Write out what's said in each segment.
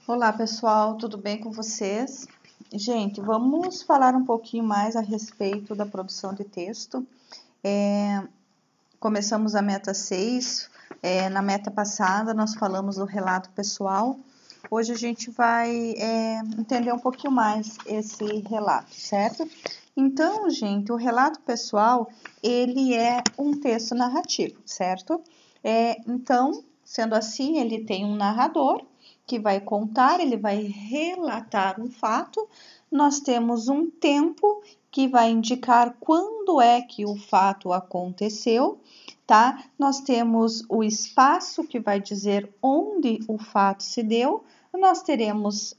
Olá, pessoal, tudo bem com vocês? Gente, vamos falar um pouquinho mais a respeito da produção de texto. Começamos a meta 6, na meta passada nós falamos do relato pessoal. Hoje a gente vai entender um pouquinho mais esse relato, certo? Então, gente, o relato pessoal, ele é um texto narrativo, certo? Então, sendo assim, ele tem um narrador que vai contar, ele vai relatar um fato. Nós temos um tempo que vai indicar quando é que o fato aconteceu, tá? Nós temos o espaço que vai dizer onde o fato se deu. Nós teremos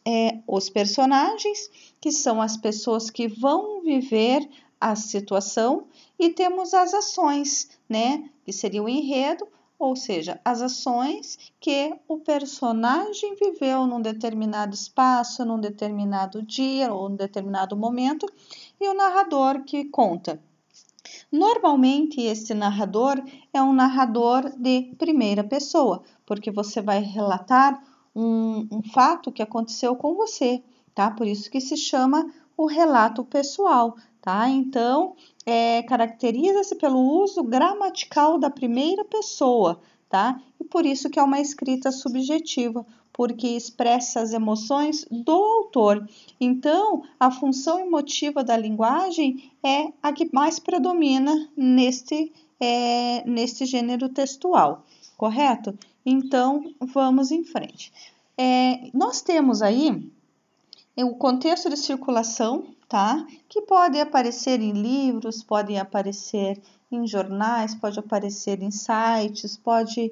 os personagens, que são as pessoas que vão viver a situação, e temos as ações, né? Que seria o enredo, ou seja, as ações que o personagem viveu num determinado espaço, num determinado dia ou num determinado momento, e o narrador que conta. Normalmente, esse narrador é um narrador de primeira pessoa, porque você vai relatar um fato que aconteceu com você, tá? Por isso que se chama o relato pessoal, tá? Então, caracteriza-se pelo uso gramatical da primeira pessoa, tá? E por isso que é uma escrita subjetiva, porque expressa as emoções do autor. Então, a função emotiva da linguagem é a que mais predomina neste gênero textual, correto? Então, vamos em frente. Nós temos aí o contexto de circulação, tá? Que pode aparecer em livros, pode aparecer em jornais, pode aparecer em sites, pode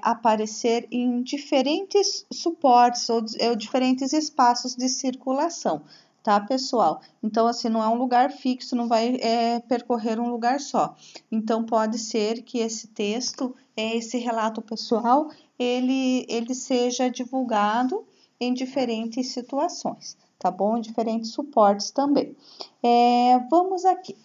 aparecer em diferentes suportes ou diferentes espaços de circulação, tá, pessoal? Então, assim, não é um lugar fixo, não vai percorrer um lugar só. Então, pode ser que esse texto, esse relato pessoal, ele seja divulgado em diferentes situações, tá bom? Em diferentes suportes também. Vamos aqui.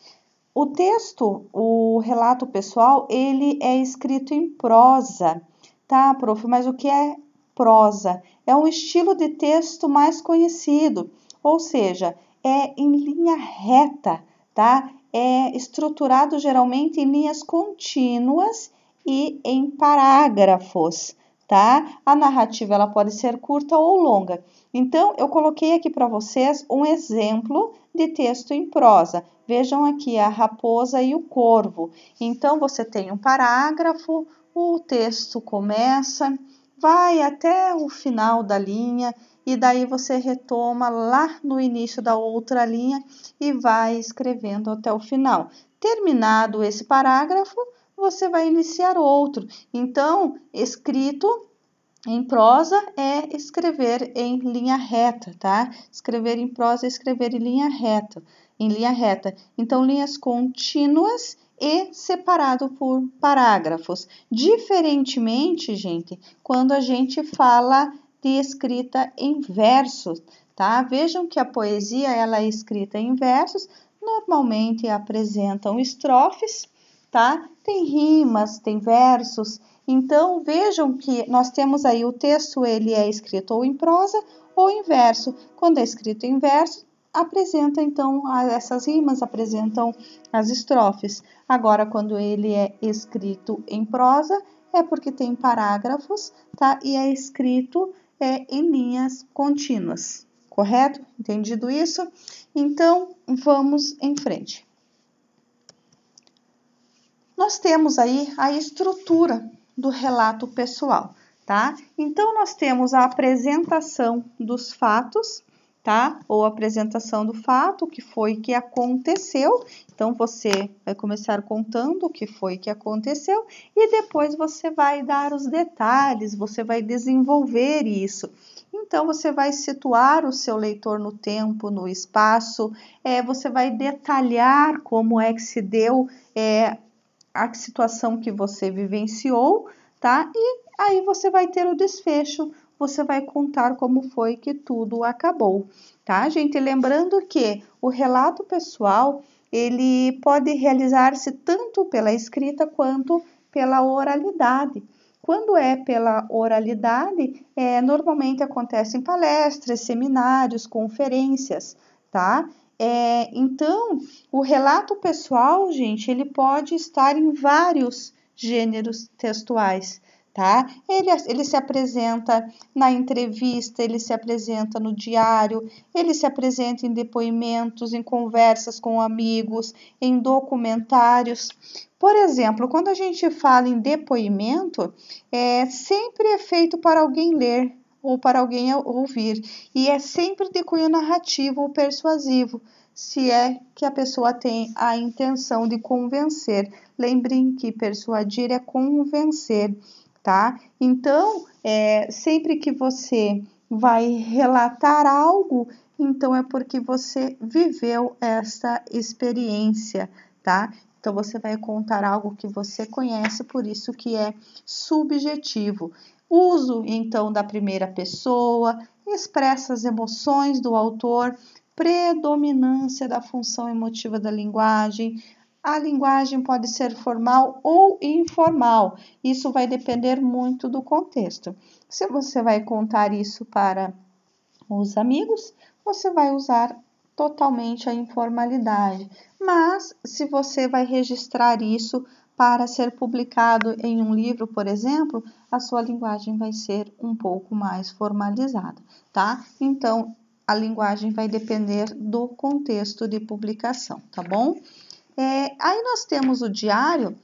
O texto, o relato pessoal, ele é escrito em prosa, tá, prof? Mas o que é prosa? É um estilo de texto mais conhecido, ou seja, é em linha reta, tá? É estruturado geralmente em linhas contínuas e em parágrafos, tá? A narrativa ela pode ser curta ou longa. Então, eu coloquei aqui para vocês um exemplo de texto em prosa. Vejam aqui a raposa e o corvo. Então, você tem um parágrafo, o texto começa, vai até o final da linha e daí você retoma lá no início da outra linha e vai escrevendo até o final. Terminado esse parágrafo, você vai iniciar outro. Então, escrito em prosa é escrever em linha reta, tá? Escrever em prosa é escrever em linha reta. Então, linhas contínuas e separado por parágrafos. Diferentemente, gente, quando a gente fala de escrita em versos, tá? Vejam que a poesia ela é escrita em versos, normalmente apresentam estrofes, tá? Tem rimas, tem versos. Então, vejam que nós temos aí o texto, ele é escrito ou em prosa ou em verso. Quando é escrito em verso, apresenta então essas rimas, apresentam as estrofes. Agora, quando ele é escrito em prosa, é porque tem parágrafos, tá? E é escrito em linhas contínuas, correto? Entendido isso? Então, vamos em frente. Nós temos aí a estrutura do relato pessoal, tá? Então, nós temos a apresentação dos fatos, tá? Ou apresentação do fato, o que foi que aconteceu. Então, você vai começar contando o que foi que aconteceu e depois você vai dar os detalhes, você vai desenvolver isso. Então, você vai situar o seu leitor no tempo, no espaço, você vai detalhar como é que se deu a situação que você vivenciou, tá? E aí você vai ter o desfecho, você vai contar como foi que tudo acabou, tá, gente? Lembrando que o relato pessoal, ele pode realizar-se tanto pela escrita quanto pela oralidade. Quando é pela oralidade, normalmente acontece em palestras, seminários, conferências, tá? Então, o relato pessoal, gente, ele pode estar em vários gêneros textuais, tá? Ele se apresenta na entrevista, ele se apresenta no diário, ele se apresenta em depoimentos, em conversas com amigos, em documentários. Por exemplo, quando a gente fala em depoimento, sempre é feito para alguém ler ou para alguém ouvir, e é sempre de cunho narrativo ou persuasivo, se é que a pessoa tem a intenção de convencer. Lembrem que persuadir é convencer, tá? Então, sempre que você vai relatar algo, então é porque você viveu essa experiência, tá? Então, você vai contar algo que você conhece, por isso que é subjetivo. Uso, então, da primeira pessoa, expressa as emoções do autor, predominância da função emotiva da linguagem. A linguagem pode ser formal ou informal. Isso vai depender muito do contexto. Se você vai contar isso para os amigos, você vai usar totalmente a informalidade. Mas, se você vai registrar isso para ser publicado em um livro, por exemplo, a sua linguagem vai ser um pouco mais formalizada, tá? Então, a linguagem vai depender do contexto de publicação, tá bom? Aí nós temos o diário,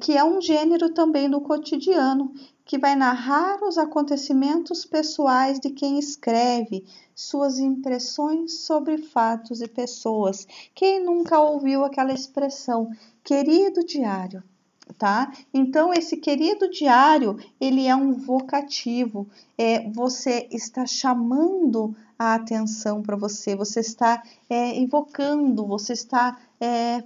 que é um gênero também do cotidiano, que vai narrar os acontecimentos pessoais de quem escreve, suas impressões sobre fatos e pessoas. Quem nunca ouviu aquela expressão, querido diário? Tá? Então, esse querido diário, ele é um vocativo, você está chamando a atenção para você, você está invocando, você está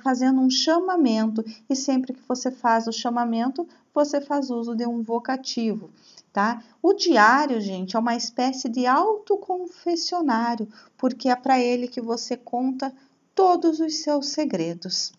fazendo um chamamento, e sempre que você faz o chamamento, você faz uso de um vocativo, tá? O diário, gente, é uma espécie de autoconfessionário, porque é para ele que você conta todos os seus segredos.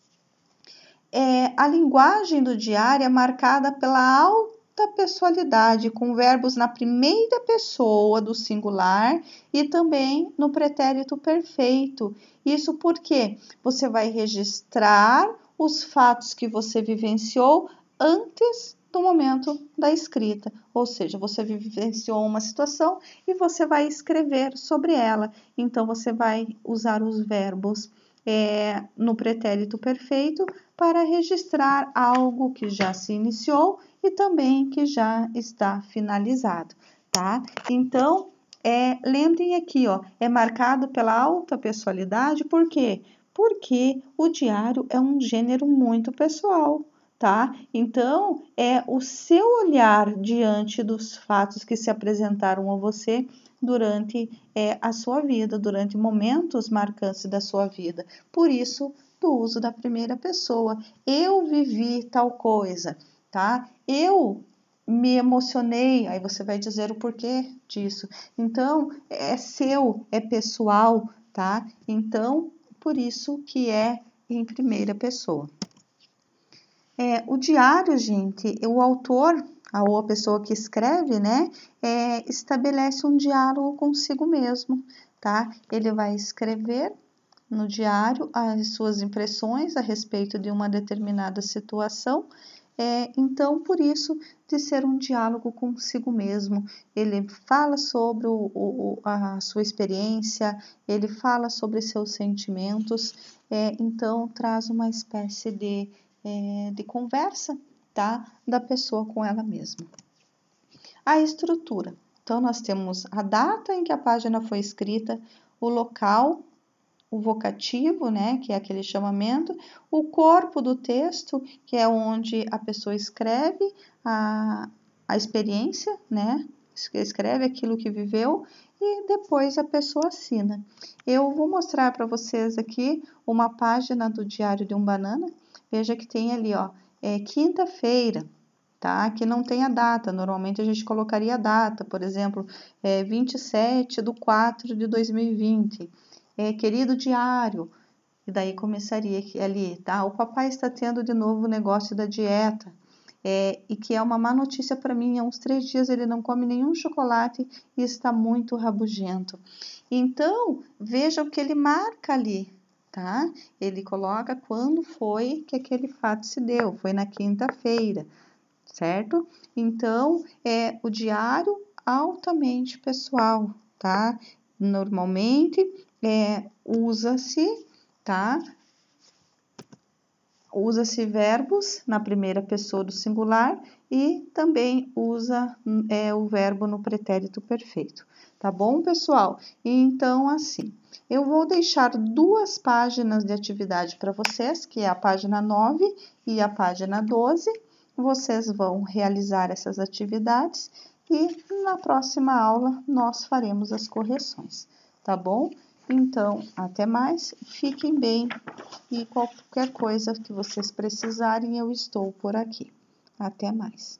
A linguagem do diário é marcada pela alta pessoalidade, com verbos na primeira pessoa do singular e também no pretérito perfeito. Isso porque você vai registrar os fatos que você vivenciou antes do momento da escrita, ou seja, você vivenciou uma situação e você vai escrever sobre ela. Então, você vai usar os verbos no pretérito perfeito para registrar algo que já se iniciou e também que já está finalizado, tá? Então, lembrem aqui, ó, é marcado pela alta pessoalidade, por quê? Porque o diário é um gênero muito pessoal, tá? Então, é o seu olhar diante dos fatos que se apresentaram a você durante a sua vida, durante momentos marcantes da sua vida. Por isso, do uso da primeira pessoa. Eu vivi tal coisa, tá? Eu me emocionei, aí você vai dizer o porquê disso. Então, é seu, é pessoal, tá? Então, por isso que é em primeira pessoa. O diário, gente, o autor, ou a pessoa que escreve, né, estabelece um diálogo consigo mesmo, tá? Ele vai escrever no diário as suas impressões a respeito de uma determinada situação. Então, por isso, de ser um diálogo consigo mesmo, ele fala sobre a sua experiência, ele fala sobre seus sentimentos, então traz uma espécie de conversa, tá? Da pessoa com ela mesma. A estrutura. Então, nós temos a data em que a página foi escrita, o local, o vocativo, né, que é aquele chamamento, o corpo do texto, que é onde a pessoa escreve a experiência, né, escreve aquilo que viveu e depois a pessoa assina. Eu vou mostrar para vocês aqui uma página do Diário de um Banana. Veja que tem ali, ó, quinta-feira, tá? Que não tem a data, normalmente a gente colocaria a data, por exemplo, 27/4/2020. Querido diário, e daí começaria ali, tá? O papai está tendo de novo o negócio da dieta. e que é uma má notícia para mim. Há uns 3 dias ele não come nenhum chocolate e está muito rabugento. Então, veja o que ele marca ali, tá? Ele coloca quando foi que aquele fato se deu, foi na quinta-feira, certo? Então, o diário altamente pessoal, tá? Normalmente, usa-se, tá? Usa-se verbos na primeira pessoa do singular e também usa o verbo no pretérito perfeito. Tá bom, pessoal? Então, assim, eu vou deixar 2 páginas de atividade para vocês, que é a página 9 e a página 12. Vocês vão realizar essas atividades e na próxima aula nós faremos as correções, tá bom? Então, até mais, fiquem bem e qualquer coisa que vocês precisarem, eu estou por aqui. Até mais.